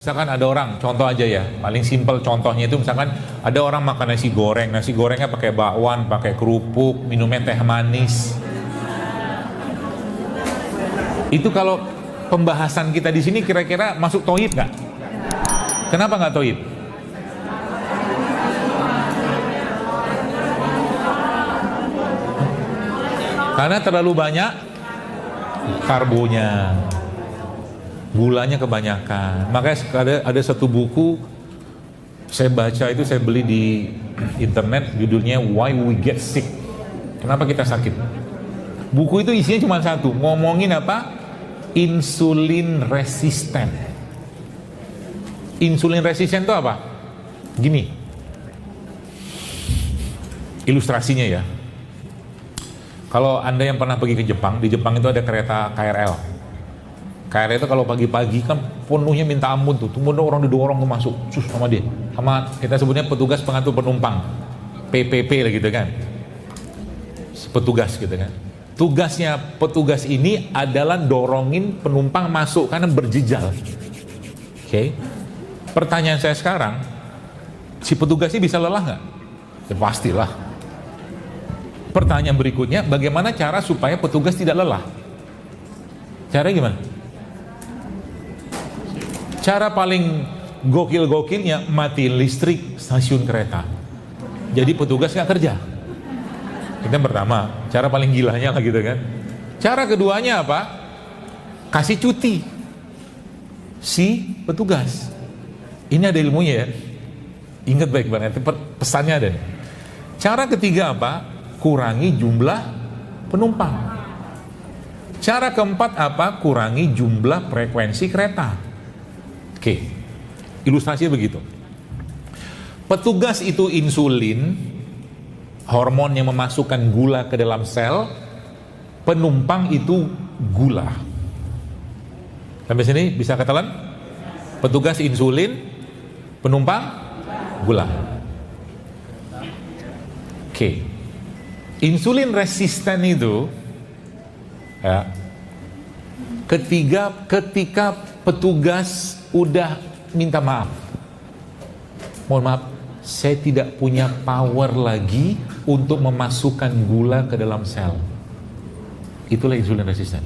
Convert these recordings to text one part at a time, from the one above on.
Misalkan ada orang, contoh aja ya, paling simpel contohnya itu misalkan ada orang makan nasi gorengnya pakai bakwan, pakai kerupuk, minumnya teh manis. Itu kalau pembahasan kita di sini kira-kira masuk tauhid nggak? Kenapa nggak tauhid? Karena terlalu banyak karbonya. Gulanya kebanyakan. Makanya ada satu buku saya baca itu, saya beli di internet, judulnya Why We Get Sick. Kenapa kita sakit? Buku itu isinya cuma satu, ngomongin apa? Insulin resisten. Insulin resisten itu apa? Gini, ilustrasinya ya. Kalau Anda yang pernah pergi ke Jepang, di Jepang itu ada kereta KRL. KRL itu kalau pagi-pagi kan penuhnya minta ampun tuh, orang didorong tuh masuk, sama dia, sama kita sebutnya petugas pengatur penumpang, PPP lah gitu kan, petugas gitu kan. Tugasnya petugas ini adalah dorongin penumpang masuk karena berjejal. Oke. Pertanyaan saya sekarang, si petugasnya bisa lelah nggak? Ya pastilah. Pertanyaan berikutnya, bagaimana cara supaya petugas tidak lelah? Caranya gimana? Cara paling gokil-gokilnya mati listrik stasiun kereta. Jadi petugas nggak kerja. Itu yang pertama. Cara paling gilanya lah gitu kan. Cara keduanya apa? Kasih cuti si petugas. Ini ada ilmunya ya. Ingat baik-baik. Pesannya ada. Cara ketiga apa? Kurangi jumlah penumpang. Cara keempat apa? Kurangi jumlah frekuensi kereta. Oke, ilustrasinya begitu. Petugas itu insulin, hormon yang memasukkan gula ke dalam sel. Penumpang itu gula. Sampai sini bisa ketelan? Petugas insulin, penumpang gula. Oke, insulin resisten itu ya, ketika petugas udah minta maaf, mohon maaf, saya tidak punya power lagi untuk memasukkan gula ke dalam sel. Itulah insulin resisten.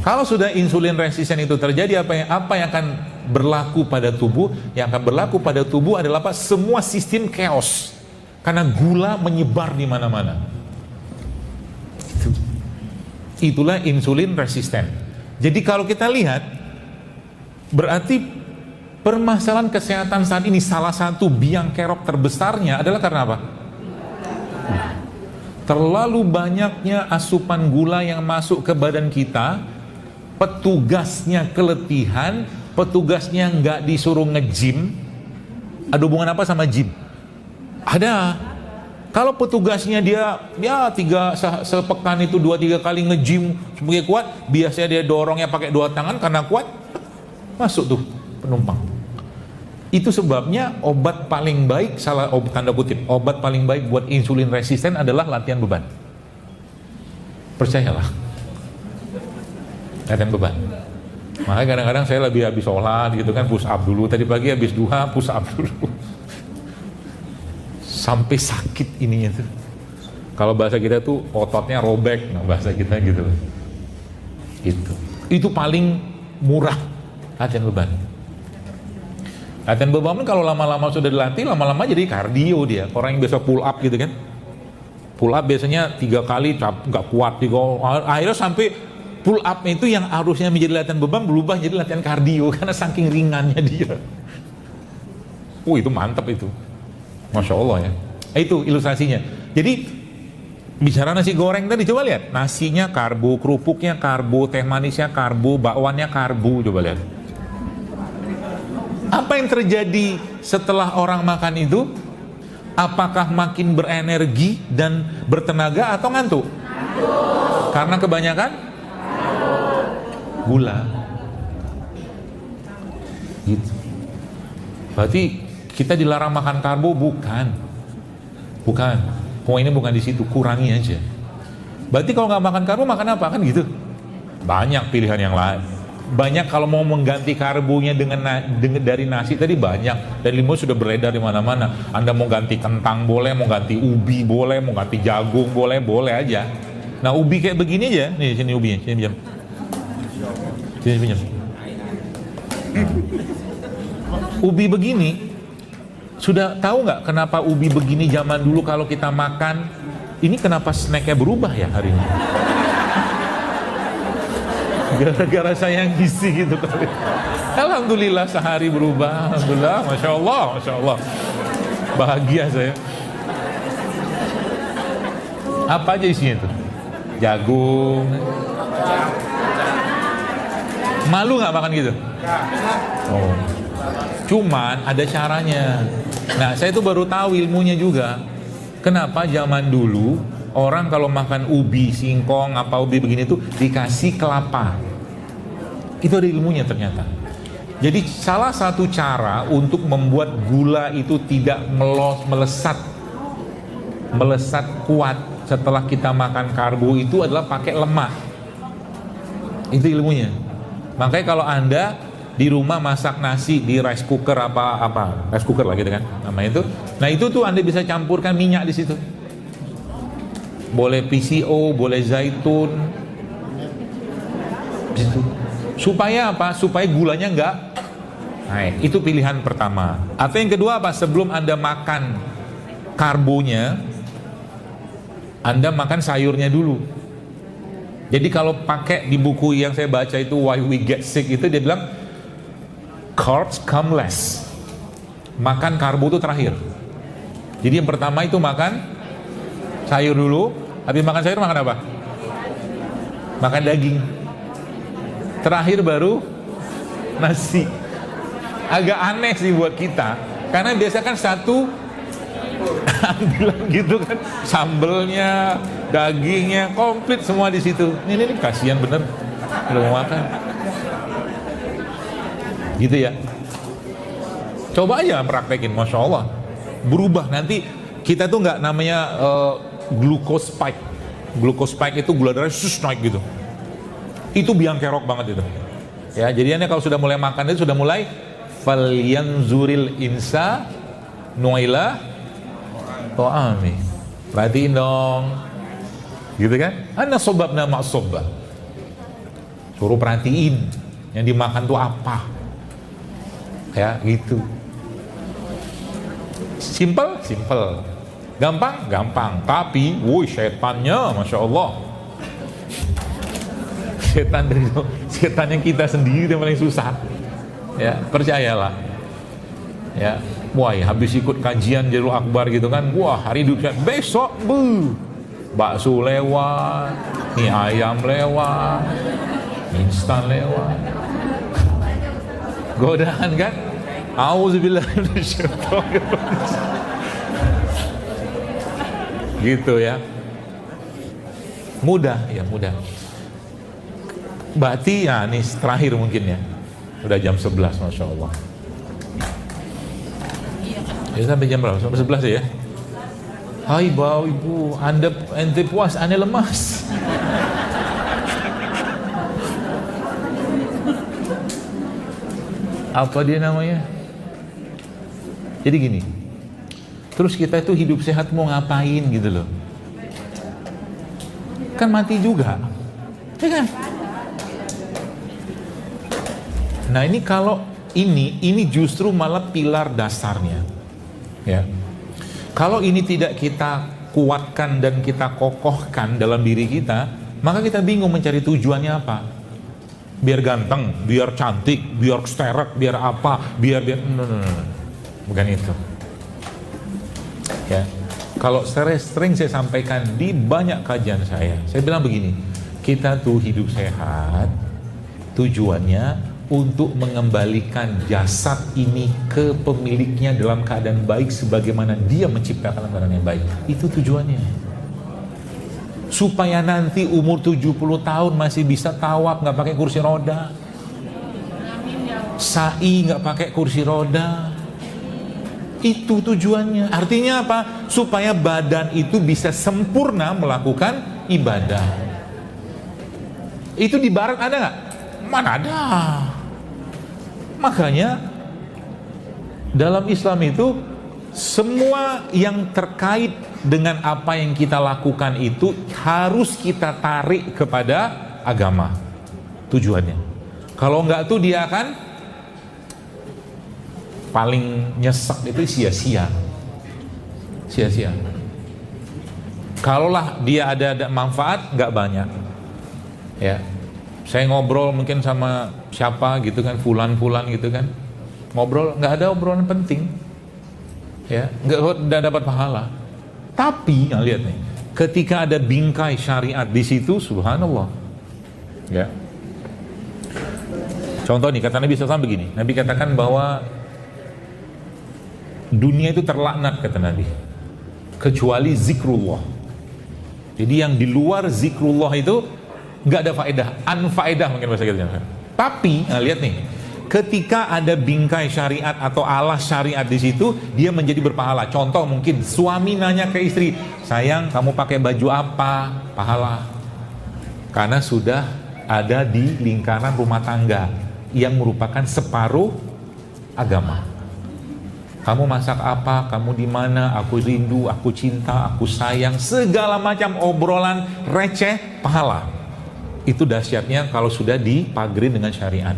Kalau sudah insulin resisten itu terjadi, apa yang akan berlaku pada tubuh? Yang akan berlaku pada tubuh adalah apa? Semua sistem chaos, karena gula menyebar di mana-mana. Itulah insulin resisten. Jadi kalau kita lihat, berarti permasalahan kesehatan saat ini salah satu biang kerok terbesarnya adalah karena apa? Terlalu banyaknya asupan gula yang masuk ke badan kita, petugasnya keletihan, petugasnya nggak disuruh nge-gym. Ada hubungan apa sama gym? Ada. Kalau petugasnya dia sepekan itu 2-3 kali nge-gym sebagai kuat, biasanya dia dorongnya pakai 2 tangan karena kuat, masuk tuh penumpang. Itu sebabnya obat paling baik, tanda kutip, obat paling baik buat insulin resisten adalah latihan beban. Percayalah, latihan beban. Makanya kadang-kadang saya lebih habis sholat gitu kan, push up dulu. Tadi pagi habis duha, push up dulu. Sampai sakit ininya tuh. Kalau bahasa kita tuh ototnya robek, nah bahasa kita gitu. Gitu. Itu paling murah latihan beban. Latihan beban kalau lama-lama sudah dilatih, lama-lama jadi kardio dia. Orang yang biasa pull up gitu kan. Pull up biasanya 3 kali nggak kuat, akhirnya sampai pull up itu yang harusnya menjadi latihan beban berubah jadi latihan kardio karena saking ringannya dia. Itu mantap itu. Masya Allah ya. Itu ilustrasinya. Jadi bicara nasi goreng tadi, coba lihat, nasinya karbo, kerupuknya karbo, teh manisnya karbo, bakwannya karbo, coba lihat. Apa yang terjadi setelah orang makan itu? Apakah makin berenergi dan bertenaga atau ngantuk? Karena kebanyakan gula. Gitu. Berarti kita dilarang makan karbo? Bukan. Poinnya bukan di situ, kurangi aja. Berarti kalau nggak makan karbo, makan apa? Kan gitu. Banyak pilihan yang lain. banyak kalau mau mengganti karbonya dari nasi tadi banyak, dan ilmu sudah beredar di mana-mana. Anda mau ganti kentang boleh, mau ganti ubi boleh, mau ganti jagung boleh, boleh aja. Nah ubi kayak begini aja, nih sini ubinya, sini pinjam, sini pinjam. Ubi begini, sudah tahu nggak kenapa ubi begini zaman dulu kalau kita makan, ini kenapa snacknya berubah ya hari ini? Gara-gara saya yang ngisi gitu kali. Alhamdulillah sehari berubah. Alhamdulillah, Masya Allah, Masya Allah. Bahagia saya. Apa aja isinya itu? Jagung. Malu nggak makan gitu? Oh. Cuman ada caranya. Nah, saya tuh baru tahu ilmunya juga. Kenapa zaman dulu orang kalau makan ubi, singkong, apa ubi begini tuh dikasih kelapa. Itu ada ilmunya ternyata. Jadi salah satu cara untuk membuat gula itu tidak melesat kuat setelah kita makan karbo itu adalah pakai lemak. Itu ilmunya. Makanya kalau Anda di rumah masak nasi di rice cooker apa rice cooker lah gitu kan namanya itu. Nah itu tuh Anda bisa campurkan minyak di situ. Boleh PCO, boleh zaitun. Di situ. Supaya apa? Supaya gulanya enggak naik. Itu pilihan pertama. Atau yang kedua apa? Sebelum Anda makan karbonya, Anda makan sayurnya dulu. Jadi kalau pakai di buku yang saya baca itu Why We Get Sick itu dia bilang carbs come last. Makan karbo itu terakhir. Jadi yang pertama itu makan sayur dulu. Habis makan sayur makan apa? Makan daging. Terakhir baru nasi. Agak aneh sih buat kita, karena biasa kan satu bilang gitu kan, sambelnya, dagingnya komplit semua di situ. Ini kasihan bener, belum mau makan. Gitu ya. Coba aja praktekin, Masya Allah. Berubah nanti kita tuh nggak namanya glucose spike. Glucose spike itu gula darah naik gitu. Itu biang kerok banget itu. Ya, jadinya kalau sudah mulai makan itu sudah mulai falyanzuril insa nuailah ta'ami. Perhatiin dong. Gitu kan? Ana sobabna ma'sobba. Suruh perhatiin yang dimakan tuh apa. Ya, gitu. Simple, simple. Gampang, gampang. Tapi, woi setannya, Masya Allah. Setan yang kita sendiri yang paling susah. Ya, percayalah. Ya, wah, habis ikut kajian Jalul Akbar gitu kan, wah hari hidupnya besok bakso lewat, mie ayam lewat, instan lewat. Godaan kan? Auzubillah minasyaitonir rajim. Gitu ya. Mudah, ya mudah. Berarti ya ini terakhir mungkin ya. Udah jam 11, Masya Allah. Ya sampai jam berapa? Sampai 11 ya? Hai bau ibu, ente puas, ane lemas. Apa dia namanya? Jadi gini, terus kita itu hidup sehat mau ngapain gitu loh. Kan mati juga, ya kan? Nah ini kalau ini justru malah pilar dasarnya, ya. Kalau ini tidak kita kuatkan dan kita kokohkan dalam diri kita, maka kita bingung mencari tujuannya apa. Biar ganteng, biar cantik, biar sterek, biar apa, biar no. Bukan itu. Ya. Kalau sering saya sampaikan di banyak kajian saya bilang begini, kita tuh hidup sehat, tujuannya untuk mengembalikan jasad ini ke pemiliknya dalam keadaan baik sebagaimana dia menciptakan dalam keadaan yang baik. Itu tujuannya. Supaya nanti umur 70 tahun masih bisa tawaf nggak pakai kursi roda, sa'i nggak pakai kursi roda. Itu tujuannya. Artinya apa? Supaya badan itu bisa sempurna melakukan ibadah. Itu di barat ada nggak? Mana ada. Makanya dalam Islam itu semua yang terkait dengan apa yang kita lakukan itu harus kita tarik kepada agama tujuannya. Kalau enggak tuh dia akan paling nyesek, itu sia-sia. Kalaulah dia ada manfaat, enggak banyak. Ya, saya ngobrol mungkin sama siapa gitu kan, fulan gitu kan, ngobrol nggak ada obrolan penting, ya nggak dapat pahala. Tapi lihat nih, ketika ada bingkai syariat di situ, subhanallah, ya. Contoh nih, kata Nabi SAW begini, Nabi katakan bahwa dunia itu terlaknat, kata Nabi, kecuali zikrullah. Jadi yang di luar zikrullah itu nggak ada faedah, unfaedah mungkin bahasa kita. Tapi lihat nih, ketika ada bingkai syariat atau alas syariat di situ, dia menjadi berpahala. Contoh mungkin suami nanya ke istri, sayang kamu pakai baju apa? Pahala. Karena sudah ada di lingkaran rumah tangga yang merupakan separuh agama. Kamu masak apa? Kamu di mana? Aku rindu, aku cinta, aku sayang, segala macam obrolan receh, pahala. Itu dahsyatnya kalau sudah dipagari dengan syariat.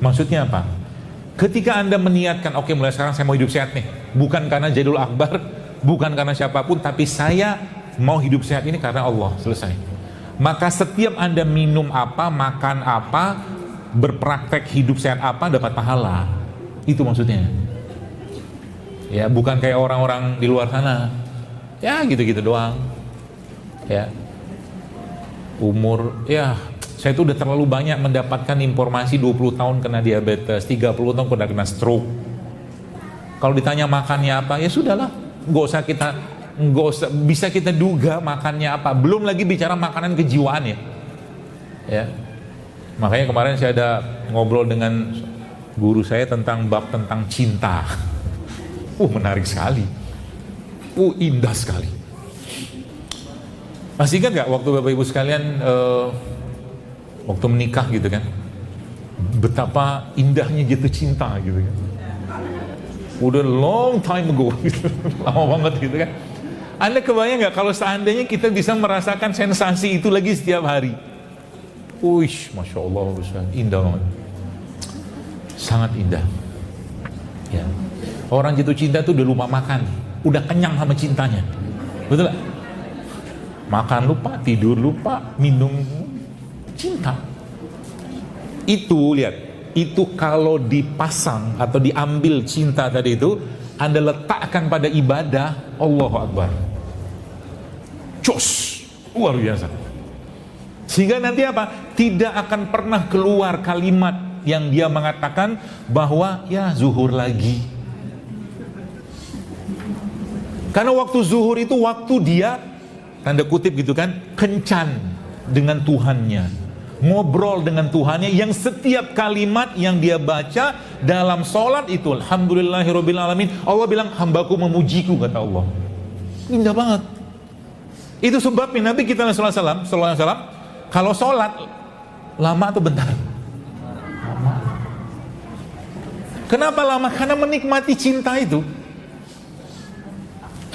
Maksudnya apa? Ketika Anda meniatkan, oke, mulai sekarang saya mau hidup sehat nih, bukan karena Jadul Akbar, bukan karena siapapun, tapi saya mau hidup sehat ini karena Allah, selesai. Maka setiap Anda minum apa, makan apa, berpraktek hidup sehat apa, dapat pahala. Itu maksudnya. Ya, bukan kayak orang-orang di luar sana. Ya, gitu-gitu doang. Ya. Umur, ya saya itu udah terlalu banyak mendapatkan informasi, 20 tahun kena diabetes, 30 tahun kena stroke. Kalau ditanya makannya apa, ya sudahlah, nggak usah bisa kita duga makannya apa. Belum lagi bicara makanan kejiwaan ya. Makanya kemarin saya ada ngobrol dengan guru saya tentang bab tentang cinta. Menarik sekali. Indah sekali. Masih ingat gak waktu Bapak Ibu sekalian waktu menikah gitu kan, betapa indahnya jatuh cinta gitu kan. Udah long time ago gitu. Lama banget gitu kan. Anda kebayang gak kalau seandainya kita bisa merasakan sensasi itu lagi setiap hari? Masya Allah, indah banget, sangat indah ya. Orang jatuh cinta tuh udah lupa makan, udah kenyang sama cintanya, betul gak? Makan lupa, tidur lupa, minum cinta. Itu lihat, itu kalau dipasang atau diambil cinta tadi itu, Anda letakkan pada ibadah, Allahu Akbar, jos, luar biasa. Sehingga nanti apa? Tidak akan pernah keluar kalimat yang dia mengatakan bahwa ya zuhur lagi. Karena waktu zuhur itu waktu dia, tanda kutip gitu kan, kencan dengan Tuhannya, ngobrol dengan Tuhannya, yang setiap kalimat yang dia baca dalam sholat itu, alhamdulillahirabbil alamin, Allah bilang hambaku memujiku, kata Allah. Indah banget. Itu sebabnya Nabi kita sallallahu alaihi wasallam kalau sholat lama atau bentar? Lama. Kenapa lama? Karena menikmati cinta itu.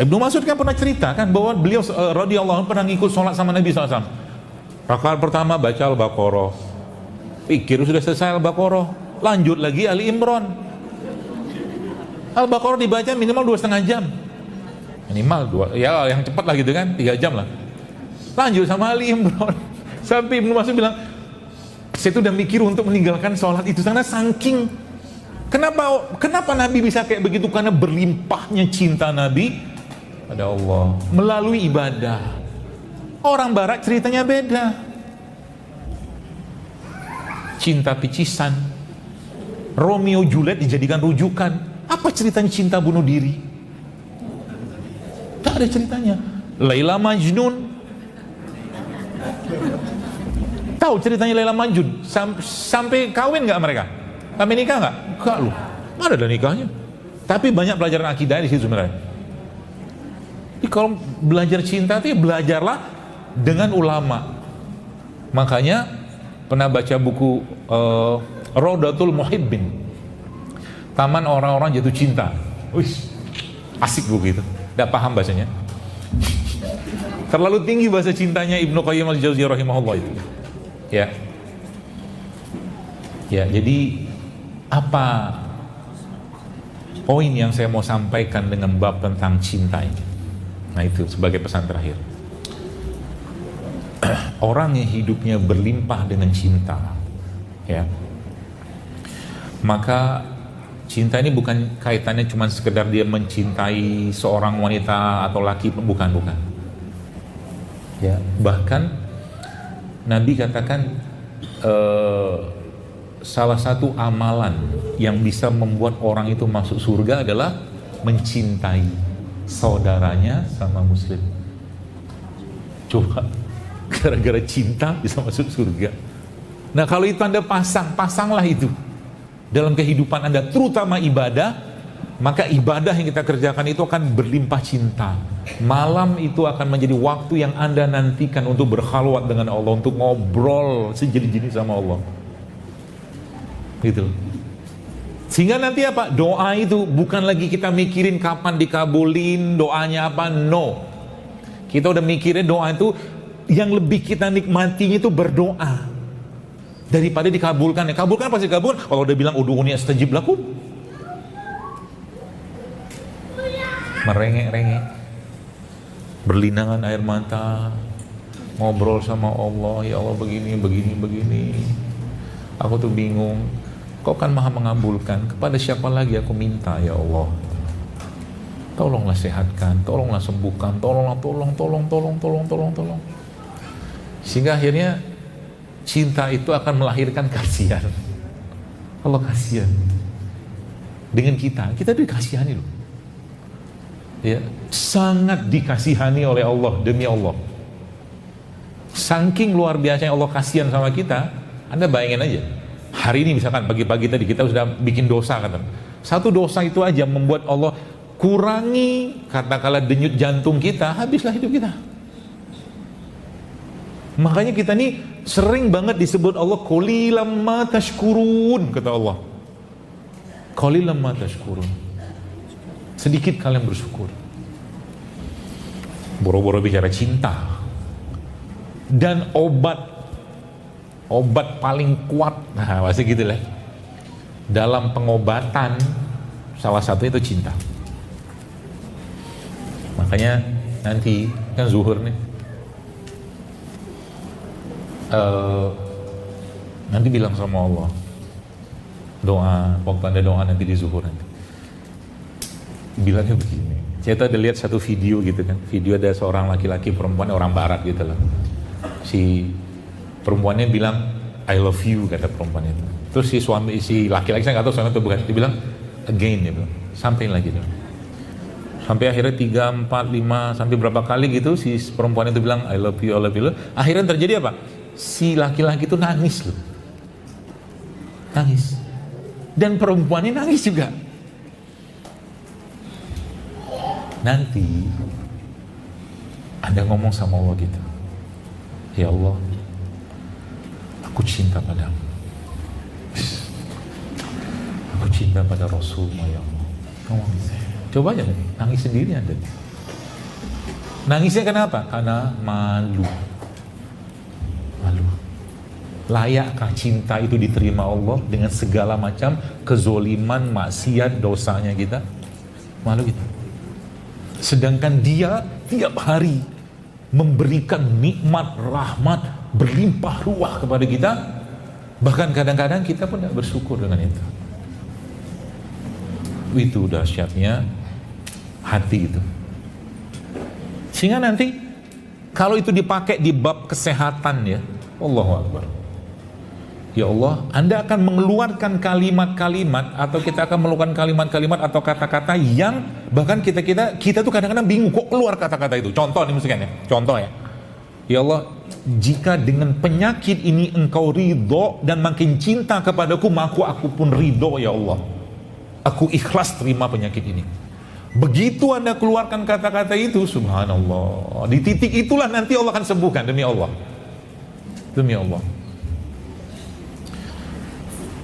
Ibnu Mas'ud kan pernah cerita kan bahwa beliau radhiyallahu anhu pernah ngikut sholat sama Nabi SAW. Rakaat pertama baca Al-Baqarah, pikir sudah selesai Al-Baqarah, lanjut lagi Ali Imran. Al-Baqarah dibaca minimal 2,5 jam, minimal 2, ya yang cepat lah gitu kan, 3 jam lah. Lanjut sama Ali Imran, sampai Ibnu Mas'ud bilang, saya itu udah mikir untuk meninggalkan sholat itu karena saking. Kenapa Nabi bisa kayak begitu? Karena berlimpahnya cinta Nabi pada Allah melalui ibadah. Orang barat ceritanya beda. Cinta picisan, Romeo Juliet dijadikan rujukan. Apa ceritanya cinta bunuh diri? Tak ada ceritanya. Laila Majnun, tahu ceritanya Laila Majnun? Sampai kawin nggak mereka? Sampai nikah nggak? Enggak loh, mana ada nikahnya. Tapi banyak pelajaran akidah di situ sebenarnya. Jadi kalau belajar cinta itu ya belajarlah dengan ulama. Makanya Pernah baca buku Rodatul Muhibbin, Taman Orang-orang Jatuh Cinta. Wih, asik buku itu. Tidak paham bahasanya. Terlalu tinggi bahasa cintanya Ibnu Qayyim al-Jauziyah rahimahullah itu. Ya. Ya, jadi apa poin yang saya mau sampaikan dengan bab tentang cinta ini? Nah, itu sebagai pesan terakhir. Orang yang hidupnya berlimpah dengan cinta, ya, maka cinta ini bukan kaitannya cuma sekedar dia mencintai seorang wanita atau laki, bukan. Ya, bahkan Nabi katakan salah satu amalan yang bisa membuat orang itu masuk surga adalah mencintai saudaranya sama muslim. Coba, gara-gara cinta bisa masuk surga. Nah, kalau itu Anda pasanglah itu dalam kehidupan Anda, terutama ibadah, maka ibadah yang kita kerjakan itu akan berlimpah cinta. Malam itu akan menjadi waktu yang Anda nantikan untuk berkhalwat dengan Allah, untuk ngobrol sejenis-jenis sama Allah. Gitu. Sehingga nanti apa? Doa itu bukan lagi kita mikirin kapan dikabulin, doanya apa, no. Kita udah mikirin doa itu, yang lebih kita nikmatinya itu berdoa daripada dikabulkan. Ya, kabulkan pasti kabul. Kalau udah bilang udhu'uni astajib lakum, merengek-rengek, berlinangan air mata, ngobrol sama Allah, ya Allah begini, aku tuh bingung, Kau kan maha mengabulkan, kepada siapa lagi aku minta, ya Allah, tolonglah sehatkan, tolonglah sembuhkan, tolong. Sehingga akhirnya cinta itu akan melahirkan kasihan. Allah kasihan dengan kita dikasihani loh. Ya, sangat dikasihani oleh Allah, demi Allah. Saking luar biasanya Allah kasihan sama kita, Anda bayangin aja. Hari ini misalkan pagi-pagi tadi kita sudah bikin dosa, kata. Satu dosa itu aja membuat Allah kurangi katakanlah denyut jantung kita, habislah hidup kita. Makanya kita nih sering banget disebut Allah qalilan ma tashkurun, kata Allah. Qalilan ma tashkurun. Sedikit kalian bersyukur. Boro-boro bicara cinta. Dan obat paling kuat, nah pasti gitu lah. Dalam pengobatan salah satu itu cinta. Makanya nanti kan zuhur nih. Nanti bilang sama Allah, doa, waktu Anda doa nanti di zuhur nanti, bilangnya begini. Saya tuh ada lihat satu video gitu kan, video ada seorang laki-laki, perempuan, orang barat gitu lah. Si perempuannya bilang I love you, kata perempuan itu. Terus si laki-laki, saya nggak tahu suami itu bukan, dia bilang again, dia bilang sampai lagi dia. Sampai akhirnya 3, 4, 5 sampai berapa kali gitu si perempuan itu bilang I love you. Akhirnya terjadi apa? Si laki-laki itu nangis loh. Nangis. Dan perempuannya nangis juga. Nanti Anda ngomong sama Allah gitu, ya Allah, aku cinta padamu, aku cinta pada Rasulullah, ya Allah. Ngomong gitu. Coba aja nangis sendiri Anda. Nangisnya kenapa? Karena malu. Layakkah cinta itu diterima Allah dengan segala macam kezoliman, maksiat, dosanya kita? Malu kita. Sedangkan dia tiap hari memberikan nikmat, rahmat, berlimpah ruah kepada kita. Bahkan kadang-kadang kita pun tidak bersyukur dengan itu. Itu dahsyatnya hati itu. Sehingga nanti kalau itu dipakai di bab kesehatan, ya, Allahu Akbar. Ya Allah, Anda akan mengeluarkan kalimat-kalimat, atau kita akan mengeluarkan kalimat-kalimat atau kata-kata yang bahkan kita tuh kadang-kadang bingung kok keluar kata-kata itu. Contoh nih misalkan ya, contoh ya. Ya Allah, jika dengan penyakit ini Engkau ridho dan makin cinta kepadaku, maka aku pun ridho, ya Allah. Aku ikhlas terima penyakit ini. Begitu Anda keluarkan kata-kata itu, subhanallah, di titik itulah nanti Allah akan sembuhkan, demi Allah. Demi Allah.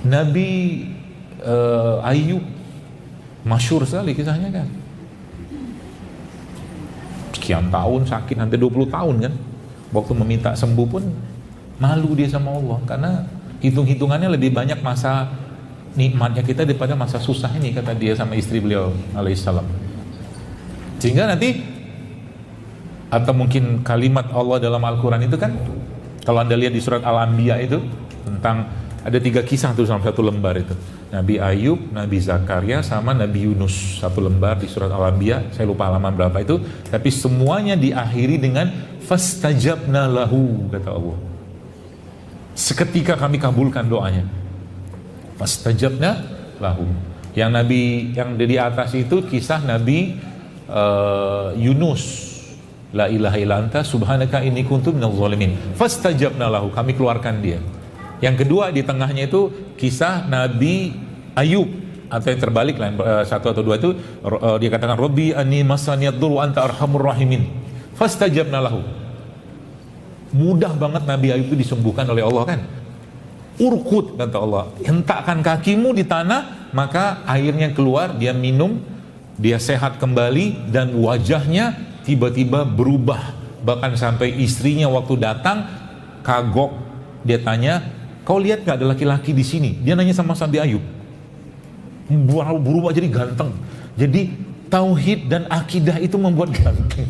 Nabi Ayub, masyhur sekali kisahnya kan. Sekian tahun sakit, hampir 20 tahun kan. Waktu meminta sembuh pun malu dia sama Allah, karena hitung-hitungannya lebih banyak masa nikmatnya kita daripada masa susah ini, kata dia sama istri beliau alaihissalam. Sehingga nanti, atau mungkin kalimat Allah dalam Al-Quran itu kan, kalau Anda lihat di surat Al-Anbiya itu, tentang ada 3 kisah tuh dalam satu lembar itu. Nabi Ayub, Nabi Zakaria, sama Nabi Yunus, satu lembar di surat Al-Anbiya. Saya lupa halaman berapa itu, tapi semuanya diakhiri dengan fastajabna lahu, kata Allah. Seketika kami kabulkan doanya. Fastajabna lahu. Yang Nabi yang di atas itu kisah Nabi Yunus. La ilaha illa anta subhanaka inni kuntu minadh dhalimin. Fastajabna lahu, kami keluarkan dia. Yang kedua di tengahnya itu kisah Nabi Ayub, atau yang terbalik lah, 1 atau 2 itu dia katakan Rabbi anni masaniyad-dhurru wa anta arhamur rahimin. Fastajabna lahu. Mudah banget Nabi Ayub itu disembuhkan oleh Allah kan. Urkut, kata Allah, hentakkan kakimu di tanah, maka airnya keluar, dia minum, dia sehat kembali, dan wajahnya tiba-tiba berubah. Bahkan sampai istrinya waktu datang kagok, dia tanya, kau lihat gak ada laki-laki di sini? Dia nanya sama Nabi Ayub. Berubah jadi ganteng. Jadi tauhid dan akidah itu membuat ganteng.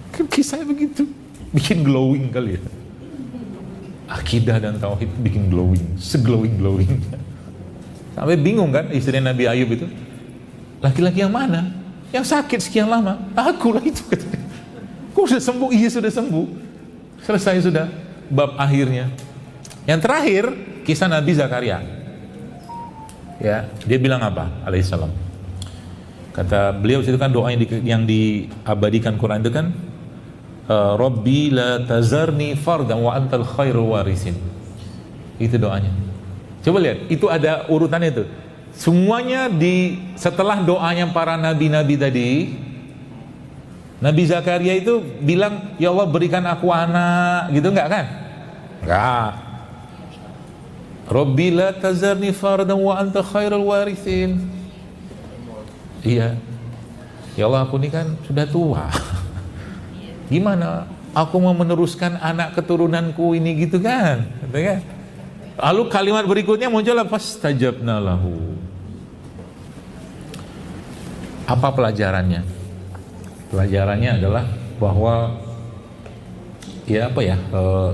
Kan kisahnya begitu, bikin glowing kali ya. Akidah dan tauhid bikin glowing, seglowing. Sampai bingung kan istri Nabi Ayub itu, laki-laki yang mana? Yang sakit sekian lama? Aku lah itu. Kok sudah sembuh? Iya sudah sembuh. Selesai sudah bab akhirnya. Yang terakhir kisah Nabi Zakaria. Ya, dia bilang apa? Alaihissalam. Kata beliau itu kan doa yang diabadikan Quran itu kan, Rabbi la tazarni fardan wa antal khairul warisin. Itu doanya. Coba lihat, itu ada urutannya itu. Semuanya setelah doanya para nabi-nabi tadi, Nabi Zakaria itu bilang, ya Allah berikan aku anak, gitu enggak kan? Enggak. Rabbi la tazarni fardan wa anta khairul warithin. Iya. Ya Allah, aku ini kan sudah tua. Gimana? Aku mau meneruskan anak keturunanku ini, gitu kan? Lalu kalimat berikutnya muncul fastajabna lahu. Apa pelajarannya? Pelajarannya adalah bahwa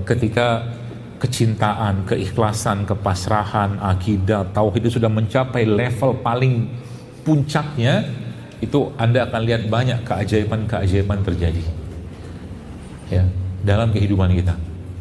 ketika kecintaan, keikhlasan, kepasrahan, akidah, tauhid itu sudah mencapai level paling puncaknya, itu Anda akan lihat banyak keajaiban-keajaiban terjadi ya dalam kehidupan kita.